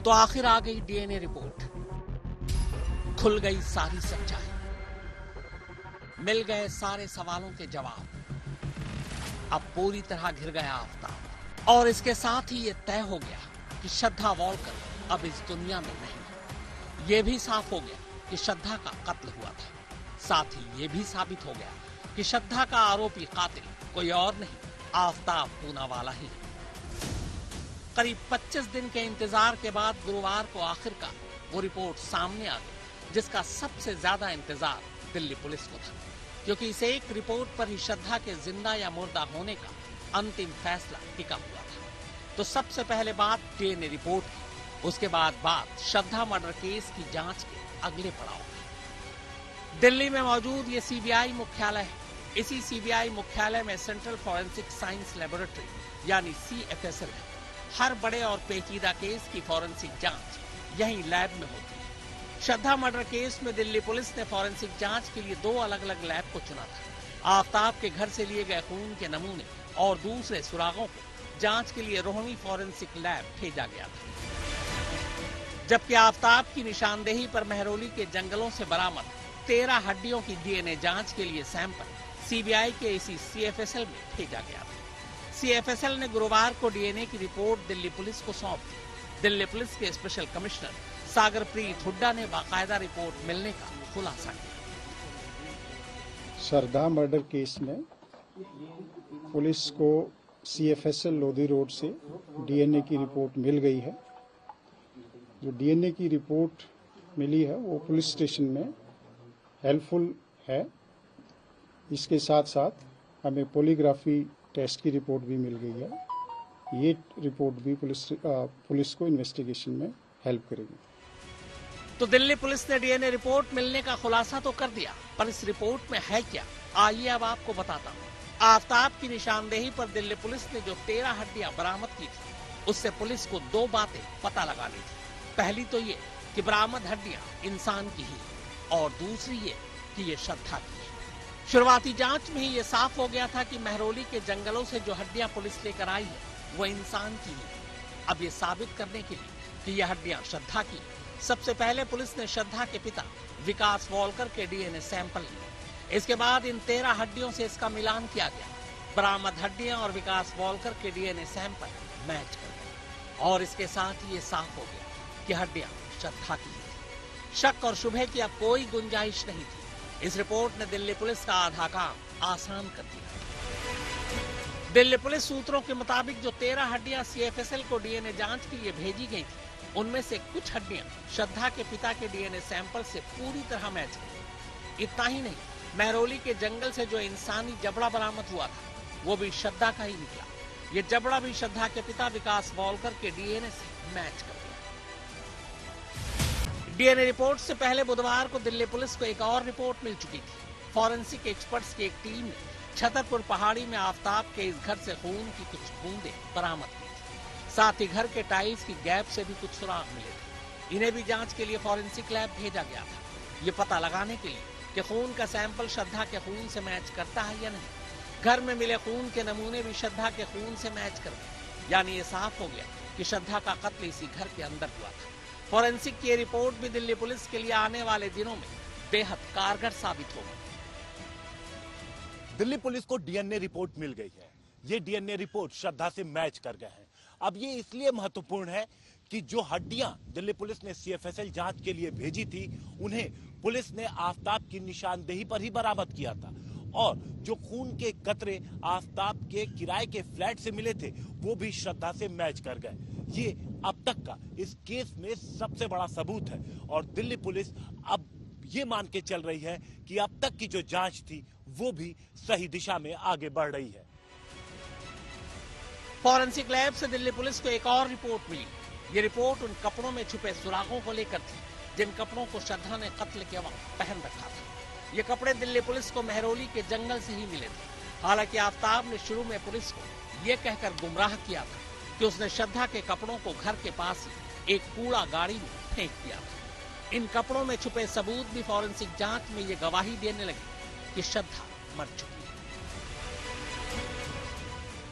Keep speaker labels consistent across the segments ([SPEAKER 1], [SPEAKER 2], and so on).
[SPEAKER 1] तो आखिर आ गई डीएनए रिपोर्ट, खुल गई सारी सच्चाई, मिल गए सारे सवालों के जवाब। अब पूरी तरह घिर गया आफताब, और इसके साथ ही ये तय हो गया कि श्रद्धा वॉलकर अब इस दुनिया में नहीं। ये भी साफ हो गया कि श्रद्धा का कत्ल हुआ था। साथ ही ये भी साबित हो गया कि श्रद्धा का आरोपी कातिल कोई और नहीं, आफताब पूनावाला ही। करीब 25 दिन के इंतजार के बाद गुरुवार को आखिरकार वो रिपोर्ट सामने आ गई, जिसका सबसे ज्यादा इंतजार दिल्ली पुलिस को था, क्योंकि इस एक रिपोर्ट पर ही श्रद्धा के जिंदा या मुर्दा होने का अंतिम फैसला टिका हुआ था। तो सबसे पहले बात डीएनए रिपोर्ट की, उसके बाद बात श्रद्धा मर्डर केस की जांच के अगले पड़ाव की। दिल्ली में मौजूद ये सीबीआई मुख्यालय है। इसी सीबीआई मुख्यालय में सेंट्रल फॉरेंसिक साइंस लेबोरेटरी यानी CFSL है। हर बड़े और पेचीदा केस की फॉरेंसिक जांच यही लैब में होती है। श्रद्धा मर्डर केस में दिल्ली पुलिस ने फॉरेंसिक जांच के लिए 2 अलग-अलग लैब को चुना था। आफताब के घर से लिए गए खून के नमूने और दूसरे सुरागों को जांच के लिए रोहिणी फॉरेंसिक लैब भेजा गया था। जबकि आफताब की निशानदेही पर महरौली के जंगलों से बरामद 13 हड्डियों की डीएनए जांच के लिए सैंपल सीबीआई के इसी CFSL में भेजा गया था। CFSL ने गुरुवार को डीएनए की रिपोर्ट दिल्ली पुलिस को सौंप दी। दिल्ली पुलिस के स्पेशल कमिश्नर सागरप्रीत हुड्डा ने बाकायदा रिपोर्ट मिलने का खुलासा किया।
[SPEAKER 2] श्रद्धा मर्डर केस में पुलिस को CFSL लोधी रोड से डीएनए की रिपोर्ट मिल गई है। जो डीएनए की रिपोर्ट मिली है वो पुलिस स्टेशन में हेल्पफुल है। इसके साथ साथ हमें पॉलीग्राफी टेस्ट की रिपोर्ट भी मिल गई है। ये रिपोर्ट भी पुलिस को इन्वेस्टिगेशन में हेल्प करेगी।
[SPEAKER 1] तो दिल्ली पुलिस ने डीएनए रिपोर्ट मिलने का खुलासा तो कर दिया, पर इस रिपोर्ट में है क्या, आइए अब आपको बताता हूँ। आफताब की निशानदेही पर दिल्ली पुलिस ने जो 13 हड्डियां बरामद की थी, उससे पुलिस को 2 बातें पता लगानी थी। पहली तो ये कि बरामद हड्डियां इंसान की ही, और दूसरी ये कि ये श्रद्धा की है। शुरुआती जांच में ही ये साफ हो गया था कि महरौली के जंगलों से जो हड्डियां पुलिस लेकर आई है वो इंसान की है। अब ये साबित करने के लिए कि ये हड्डियां श्रद्धा की, सबसे पहले पुलिस ने श्रद्धा के पिता विकास वॉलकर के डीएनए सैंपल लिए। इसके बाद इन 13 हड्डियों से इसका मिलान किया गया। बरामद हड्डियां और विकास वॉलकर के डीएनए सैंपल मैच कर गए, और इसके साथ ही ये साफ हो गया कि हड्डियां श्रद्धा की थी। शक और शुभे की अब कोई गुंजाइश नहीं थी। इस रिपोर्ट ने दिल्ली पुलिस का आधा काम आसान कर दिया। दिल्ली पुलिस सूत्रों के मुताबिक जो 13 हड्डियां CFSL को डीएनए जांच के लिए भेजी गई थी, उनमें से कुछ हड्डियां श्रद्धा के पिता के डीएनए सैंपल से पूरी तरह मैच की। इतना ही नहीं, महरौली के जंगल से जो इंसानी जबड़ा बरामद हुआ था वो भी श्रद्धा का ही निकला। ये जबड़ा भी श्रद्धा के पिता विकास वॉलकर के डीएनए से मैच कर गया। डीएनए रिपोर्ट से पहले बुधवार को दिल्ली पुलिस को एक और रिपोर्ट मिल चुकी थी। फॉरेंसिक एक्सपर्ट्स की एक टीम ने छतरपुर पहाड़ी में आफताब के इस घर से खून की कुछ बूंदें बरामद की थी। साथ ही घर के टाइल्स की गैप से भी कुछ सुराग मिले थे। इन्हें भी जांच के लिए फॉरेंसिक लैब भेजा गया था, ये पता लगाने के लिए कि खून का सैंपल श्रद्धा के खून से मैच करता है या नहीं। घर में मिले खून के नमूने भी श्रद्धा के खून से मैच कर गए, यानी ये साफ हो गया कि श्रद्धा का कत्ल इसी घर के अंदर हुआ था। फॉरेंसिक की रिपोर्ट भी दिल्ली पुलिस के लिए आने वाले दिनों में बेहद कारगर साबित होगी।
[SPEAKER 3] दिल्ली पुलिस को डीएनए रिपोर्ट मिल गई है। ये डीएनए रिपोर्ट श्रद्धा से मैच कर गए हैं। अब ये इसलिए महत्वपूर्ण है कि जो हड्डियां दिल्ली पुलिस ने CFSL जांच के लिए भेजी थी, उन्हें पुलिस ने आफताब की निशानदेही पर ही बरामद किया था, और जो खून के कतरे आफताब के किराए के फ्लैट से मिले थे वो भी श्रद्धा से मैच कर गए। ये अब तक का इस केस में सबसे बड़ा सबूत है, और दिल्ली पुलिस अब ये मान के चल रही है कि अब तक की जो जांच थी वो भी सही दिशा में आगे बढ़ रही है।
[SPEAKER 1] फॉरेंसिक लैब से दिल्ली पुलिस को एक और रिपोर्ट मिली। ये रिपोर्ट उन कपड़ों में छुपे सुरागों को लेकर थी जिन कपड़ों को श्रद्धा ने कत्ल के वक्त पहन रखा था। ये कपड़े दिल्ली पुलिस को महरौली के जंगल से ही मिले थे। हालांकि आफताब ने शुरू में पुलिस को ये कहकर गुमराह किया था कि उसने श्रद्धा के कपड़ों को घर के पास ही एक कूड़ा गाड़ी में फेंक दिया था। इन कपड़ों में छुपे सबूत भी फॉरेंसिक जांच में ये गवाही देने लगे कि श्रद्धा मर चुकी है।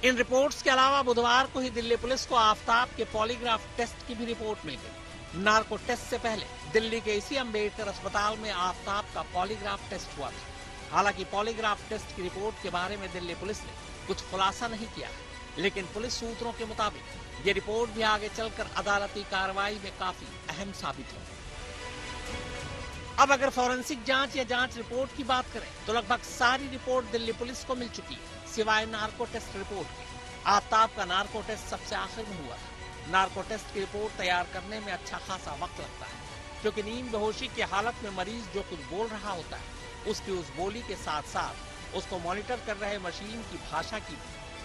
[SPEAKER 1] इन रिपोर्ट्स के अलावा बुधवार को ही दिल्ली पुलिस को आफताब के पॉलीग्राफ टेस्ट की भी रिपोर्ट मिल गई। नार्को टेस्ट से पहले दिल्ली के इसी अंबेडकर अस्पताल में आफताब का पॉलीग्राफ टेस्ट हुआ था। हालांकि पॉलीग्राफ टेस्ट की रिपोर्ट के बारे में दिल्ली पुलिस ने कुछ खुलासा नहीं किया है, लेकिन पुलिस सूत्रों के मुताबिक ये रिपोर्ट भी आगे चलकर अदालती कार्रवाई में काफी अहम साबित होगी। अब अगर फॉरेंसिक जांच या जांच रिपोर्ट की बात करें तो लगभग सारी रिपोर्ट दिल्ली पुलिस को मिल चुकी है, सिवाय नार्को टेस्ट रिपोर्ट के। आफताब का नार्को टेस्ट सबसे आखिर में हुआ था। नार्को टेस्ट की रिपोर्ट तैयार करने में अच्छा खासा वक्त लगता है, क्योंकि नींद बेहोशी की हालत में मरीज जो कुछ बोल रहा होता है उसकी उस बोली के साथ साथ उसको मॉनिटर कर रहे मशीन की भाषा की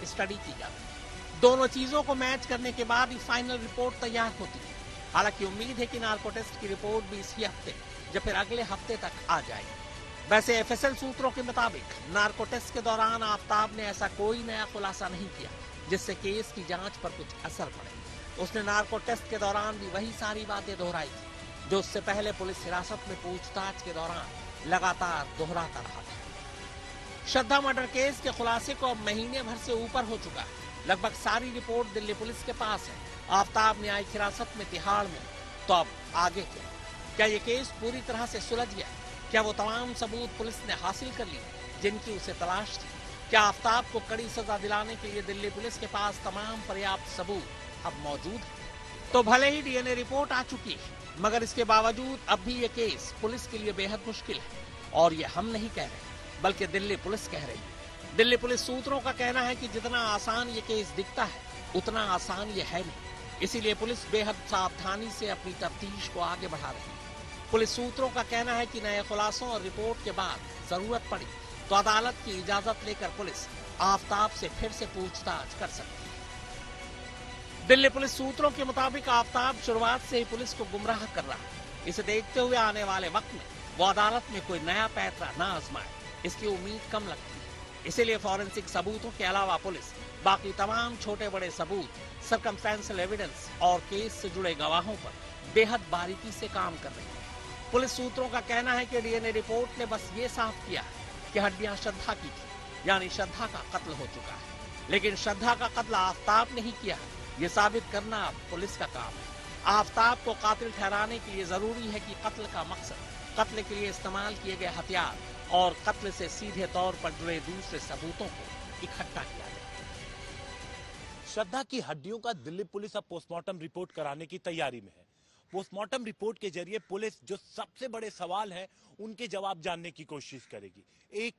[SPEAKER 1] स्टडी की जाती है। दोनों चीजों को मैच करने के बाद ही फाइनल रिपोर्ट तैयार होती है। हालांकि उम्मीद है कि नार्को टेस्ट की रिपोर्ट भी इसी हफ्ते या फिर अगले हफ्ते तक आ जाएगी। वैसे एफएसएल सूत्रों के मुताबिक नार्को टेस्ट के दौरान आफताब ने ऐसा कोई नया खुलासा नहीं किया जिससे केस की जांच पर कुछ असर पड़े। उसने नार्को टेस्ट के दौरान भी वही सारी बातें दोहराई थी जो उससे पहले पुलिस हिरासत में पूछताछ के दौरान लगातार दोहराता रहा था। श्रद्धा मर्डर केस के खुलासे को अब महीने भर से ऊपर हो चुका है। लगभग सारी रिपोर्ट दिल्ली पुलिस के पास है। आफताब न्यायिक हिरासत में तिहाड़ में, तो अब आगे क्या ये केस पूरी तरह से सुलझ गया? क्या वो तमाम सबूत पुलिस ने हासिल कर लिए जिनकी उसे तलाश थी? क्या आफताब को कड़ी सजा दिलाने के लिए दिल्ली पुलिस के पास तमाम पर्याप्त सबूत अब मौजूद है? तो भले ही डीएनए रिपोर्ट आ चुकी है, मगर इसके बावजूद अब भी ये केस पुलिस के लिए बेहद मुश्किल है। और ये हम नहीं कह रहे, बल्कि दिल्ली पुलिस कह रही है। दिल्ली पुलिस सूत्रों का कहना है कि जितना आसान ये केस दिखता है उतना आसान ये है नहीं। इसीलिए पुलिस बेहद सावधानी से अपनी तफ्तीश को आगे बढ़ा रही है। पुलिस सूत्रों का कहना है कि नए खुलासों और रिपोर्ट के बाद जरूरत पड़ी तो अदालत की इजाजत लेकर पुलिस आफताब से फिर से पूछताछ कर सकती है। दिल्ली पुलिस सूत्रों के मुताबिक आफताब शुरुआत से ही पुलिस को गुमराह कर रहा है। इसे देखते हुए आने वाले वक्त में वो अदालत में कोई नया पैंतरा न आजमाए, इसकी उम्मीद कम लगती है। इसीलिए फॉरेंसिक सबूतों के अलावा पुलिस बाकी तमाम छोटे बड़े सबूत, सर्कमस्टेंशियल एविडेंस और केस से जुड़े गवाहों पर बेहद बारीकी से काम कर रही है। पुलिस सूत्रों का कहना है कि डीएनए रिपोर्ट ने बस ये साफ किया कि हड्डियां श्रद्धा की थी, यानी श्रद्धा का कत्ल हो चुका है। लेकिन श्रद्धा का कत्ल आफताब ने ही किया है, ये साबित करना अब पुलिस का काम है। आफताब को कातिल ठहराने के लिए जरूरी है कि कत्ल का मकसद, कत्ल के लिए इस्तेमाल किए गए हथियार और कत्ल से सीधे तौर पर जुड़े दूसरे सबूतों को इकट्ठा किया जाए।
[SPEAKER 3] श्रद्धा की हड्डियों का दिल्ली पुलिस अब पोस्टमार्टम रिपोर्ट कराने की तैयारी में है। पोस्टमार्टम रिपोर्ट के जरिए पुलिस जो सबसे बड़े सवाल हैं उनके जवाब जानने की कोशिश करेगी। एक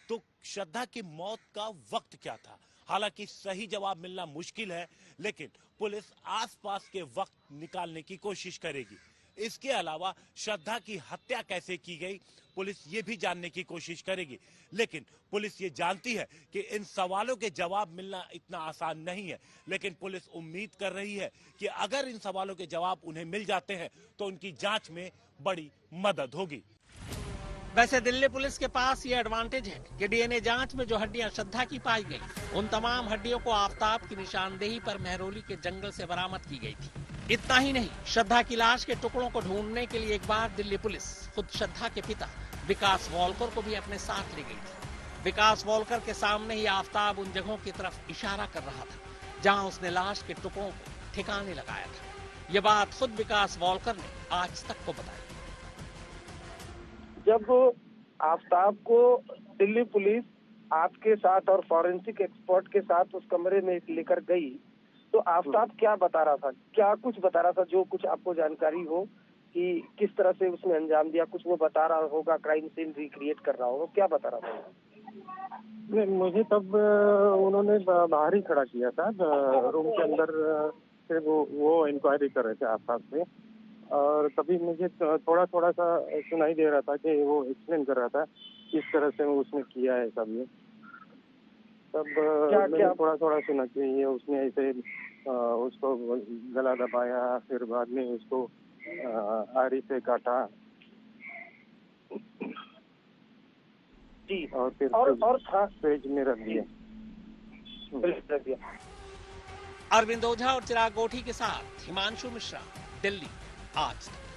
[SPEAKER 3] तो श्रद्धा की मौत का वक्त क्या था? हालांकि सही जवाब मिलना मुश्किल है, लेकिन पुलिस आसपास के वक्त निकालने की कोशिश करेगी। इसके अलावा श्रद्धा की हत्या कैसे की गई, पुलिस ये भी जानने की कोशिश करेगी। लेकिन पुलिस ये जानती है कि इन सवालों के जवाब मिलना इतना आसान नहीं है, लेकिन पुलिस उम्मीद कर रही है कि अगर इन सवालों के जवाब उन्हें मिल जाते हैं तो उनकी जांच में बड़ी मदद होगी।
[SPEAKER 1] वैसे दिल्ली पुलिस के पास ये एडवांटेज है कि डीएनए जांच में जो हड्डियां श्रद्धा की पाई गई, उन तमाम हड्डियों को आफताब की निशानदेही पर मेहरौली के जंगल से बरामद की गई थी। इतना ही नहीं, श्रद्धा की लाश के टुकड़ों को ढूंढने के लिए एक बार दिल्ली पुलिस खुद श्रद्धा के पिता विकास वॉलकर को भी अपने साथ ले गई थी। विकास वॉलकर के सामने ही आफताब उन जगहों की तरफ इशारा कर रहा था जहां उसने लाश के टुकड़ों को ठिकाने लगाया था। ये बात खुद विकास वॉलकर ने आज तक को बताई।
[SPEAKER 4] जब आफताब को दिल्ली पुलिस आपके साथ और फॉरेंसिक एक्सपर्ट के साथ उस कमरे में लेकर गई तो आफताब क्या बता रहा था, क्या कुछ बता रहा था जो कुछ आपको जानकारी हो कि किस तरह से उसने अंजाम दिया? कुछ वो बता रहा होगा, क्राइम सीन रिक्रिएट कर रहा होगा, क्या बता रहा था?
[SPEAKER 5] नहीं, मुझे तब उन्होंने बाहर ही खड़ा किया था रूम के अंदर से। वो इंक्वायरी कर रहे थे आफताब से, और तभी मुझे थोड़ा थोड़ा सा सुनाई दे रहा था कि वो एक्सप्लेन कर रहा था किस तरह से उसने किया है सब ये। तब मैंने थोड़ा थोड़ा सुना कि ये उसने ऐसे उसको गला दबाया, फिर बाद में उसको आरी से काटा
[SPEAKER 4] जी,
[SPEAKER 5] और फिर
[SPEAKER 4] और
[SPEAKER 5] फ्रिज में रख दिया।
[SPEAKER 1] अरविंद ओझा और चिराग गोठी के साथ हिमांशु मिश्रा, दिल्ली आज तक।